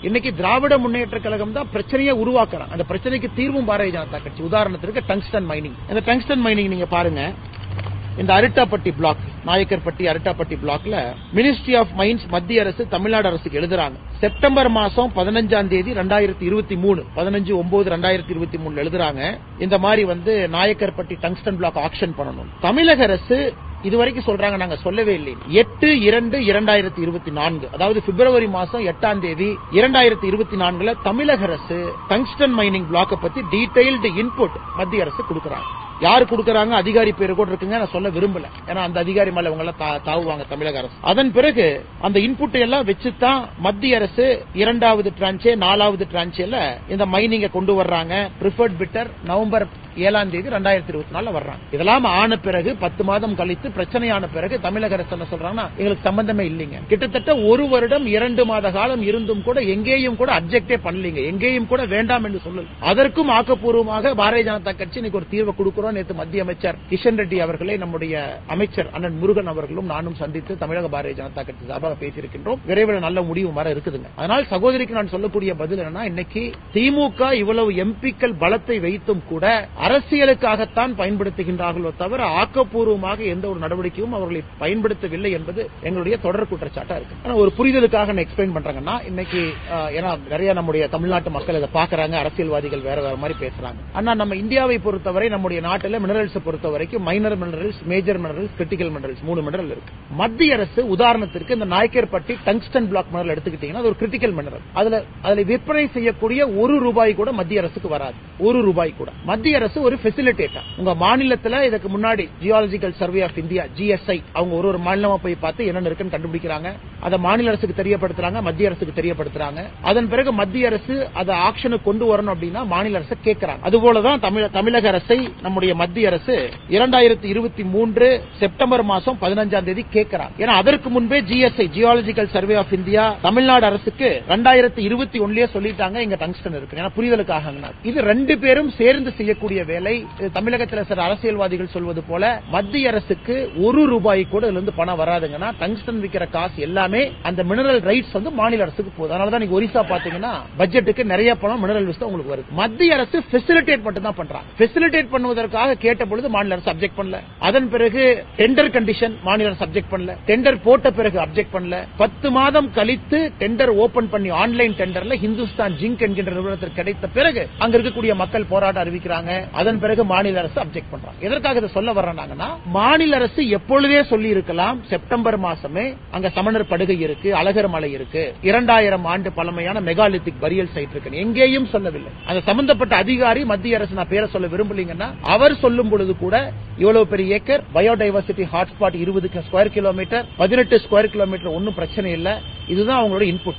இன்னைக்கு திராவிட முன்னேற்ற கழகம் தான் பிரச்சனையை உருவாக்குறாங்க. அந்த பிரச்சனைக்கு தீர்வும் பாரதிய ஜனதா கட்சி. உதாரணத்திற்கு டங்ஸ்டன் மைனிங். இந்த டங்ஸ்டன் மைனிங் நீங்க பாருங்க, இந்த அரிட்டாப்பட்டி பிளாக், நாயக்கர்பட்டி அரிட்டாப்பட்டி பிளாக்ல மினிஸ்ட்ரி ஆஃப் மைன்ஸ் மத்திய அரசு தமிழ்நாடு அரசுக்கு எழுதுறாங்க. செப்டம்பர் மாசம் 15ஆம் தேதி 2023 15/9/2023 எழுதுறாங்க. இந்த மாதிரி நாயக்கர்பட்டி டங்ஸ்டன் பிளாக் ஆக்ஷன் பண்ணணும். தமிழக அரசு இதுவரைக்கும் சொல்றாங்க, நாங்க சொல்லவே இல்லை. 8/2/2024 அதாவது பிப்ரவரி மாசம் 8ஆம் தேதி 2024 தமிழக அரசு டங்ஸ்டன் மைனிங் பிளாக்க பத்தி டீடைல்டு இன்புட் மத்திய அரசு கொடுக்கறாங்க. யாரு கொடுக்கறாங்க, அதிகாரி பேரு கூட இருக்குங்க, நான் சொல்ல விரும்பல. ஏன்னா அந்த அதிகாரி மேல அவங்க எல்லாம் தாவுவாங்க தமிழக அரசு. அதன் பிறகு அந்த இன்புட் எல்லாம் வச்சுதான் மத்திய அரசு 2வது டிரான்ச் 4வது டிரான்ச்ல இந்த மைனிங்க கொண்டு வர்றாங்க. பிரிஃபர்ட் பிட்டர் நவம்பர் 7ஆம் தேதி 2024 வர்றாங்க. இதெல்லாம் ஆன பிறகு 10 மாதம் கழித்து பிரச்சனையான பிறகு தமிழக அரசு என்ன சொல்றாங்கன்னா, எங்களுக்கு சம்பந்தமே இல்லைங்க. கிட்டத்தட்ட 1 வருடம் 2 மாத காலம் இருந்தும் கூட எங்கேயும் கூட அப்ஜெக்டே பண்ணலீங்க, எங்கேயும் கூட வேண்டாம் என்று சொல்லல. அதற்கும் ஆக்கப்பூர்வமாக பாரதிய ஜனதா கட்சி இன்னைக்கு ஒரு தீர்வு கொடுக்கிறோம். நேற்று மத்திய அமைச்சர் கிஷன் ரெட்டி அவர்களை நம்முடைய அமைச்சர் அண்ணன் முருகன் அவர்களும் நானும் சந்தித்து தமிழக பாரதிய ஜனதா கட்சி சார்பாக பேசியிருக்கின்றோம். விரைவில் நல்ல முடிவு வர இருக்குதுங்க. அதனால் சகோதரிக்கு நான் சொல்லக்கூடிய பதில் என்னன்னா, இன்னைக்கு திமுக இவ்வளவு எம்பிக்கள் பலத்தை வைத்தும் கூட அரசியலுக்காகத்தான் பயன்படுத்துகின்றார்களோ தவிர ஆக்கப்பூர்வமாக எந்த ஒரு நடவடிக்கையும் அவர்களை பயன்படுத்தவில்லை என்பது எங்களுடைய தொடர் குற்றச்சாட்டா இருக்கு. ஒரு புரிதலுக்காக எக்ஸ்பிளைன் பண்றாங்கன்னா, இன்னைக்கு ஏன்னா நிறைய நம்முடைய தமிழ்நாட்டு மக்கள் இதை பாக்குறாங்க, அரசியல்வாதிகள் வேற வேற மாதிரி பேசுறாங்க. ஆனா நம்ம இந்தியாவை பொறுத்தவரை நம்முடைய நாட்டில் மினரல்ஸ் பொறுத்த வரைக்கும் minor minerals, major minerals, critical minerals 3 mineral இருக்கு. மத்திய அரசு உதாரணத்திற்கு இந்த நாயக்கர்பட்டி டங்ஸ்டன் பிளாக் மினரல் எடுத்துக்கிட்டீங்கன்னா அது ஒரு கிரிட்டிக்கல் மினரல். அதுல விற்பனை செய்யக்கூடிய ₹1 கூட மத்திய அரசுக்கு வராது. ₹1 கூட. மத்திய அரசு ஒரு ஃபெசிலிட்டேட்டர். உங்க மாநிலத்தில் இதுக்கு முன்னாடி geological survey of India GSI அவங்க ஒரு மாநிலமா போய் பார்த்து என்ன இருக்குன்னு கண்டுபிடிக்கிறாங்க. அதை மாநில அரசுக்கு தெரியப்படுத்துறாங்க, மத்திய அரசுக்கு தெரியப்படுத்துறாங்க. அதன் பிறகு மத்திய அரசு அதை ஆக்ஷனுக்கு கொண்டு வரணும் அப்படின்னா மாநில அரசு கேட்கிறாங்க. அதுபோலதான் தமிழக அரசை நம்முடைய மத்திய அரசு 2023 செப்டம்பர் மாசம் 15ஆம் தேதி கேட்கிறாங்க. ஏன்னா அதற்கு முன்பே GSI geological survey of India Tamil Nadu அரசுக்கு 2021 சொல்லிட்டாங்க இங்க டங்ஸ்டன் இருக்கு. ஏன்னா புரிதலுக்காக இது 2 பேரும் சேர்ந்து செய்யக்கூடிய வேலை. தமிழகத்தில் சில அரசியல்வாதிகள் சொல்வது போல மத்திய அரசுக்கு ₹1 கூட இருந்து பணம் வராதுங்கன்னா டங்ஸ்டன் விற்கிற காசு எல்லாமே அந்த மினரல் ரைட்ஸ் மாநில அரசுக்கு போகுது. அதனாலதான் நீங்க ஒரிசா பாத்தீங்கன்னா பட்ஜெட்டுக்கு நிறைய பணம் மினரல் லிஸ்ட் உங்களுக்கு வருது. மத்திய அரசு ஃபெசிலிட்டேட் மட்டும் தான் பண்றாங்க. ஃபெசிலிட்டேட் பண்ணுவதற்காக கேட்ட பொழுது மாநில அரசு அப்ஜெக்ட் பண்ணல. அதன் பிறகு டெண்டர் கண்டிஷன் மாநில அரசு அப்ஜெக்ட் பண்ணல. டெண்டர் போட்ட பிறகு அப்ஜெக்ட் பண்ணல. 10 மாதம் கழித்து டெண்டர் ஓபன் பண்ணி ஆன்லைன் டெண்டர்ல ஹிந்துஸ்தான் ஜிங்க் என்கின்ற நிறுவனத்திற்கு கிடைத்த பிறகு அங்க இருக்கக்கூடிய மக்கள் போராட்டம் அறிவிக்கிறாங்க. அதன் பிறகு மாநில அரசு அப்ஜெக்ட் பண்றாங்க. எதற்காக இதை சொல்ல வர்றாங்கன்னா, மாநில அரசு எப்பொழுதே சொல்லி இருக்கலாம் செப்டம்பர் மாசமே அங்க சமணர் படுகை இருக்கு, அழகர் மலை இருக்கு, 2000 ஆண்டு பழமையான மெகாலித்திக் பரியல் சைட் இருக்கு, எங்கேயும் சொல்லவில்லை. அந்த சம்பந்தப்பட்ட அதிகாரி மத்திய அரசு நான் பேரை சொல்ல விரும்பலீங்கன்னா அவர் சொல்லும் பொழுது கூட இவ்வளவு பெரிய acre biodiversity hotspot 20 square kilometre 18 square kilometre ஒன்னும் பிரச்சனை இல்லை. இதுதான் அவங்களோட இன்புட்.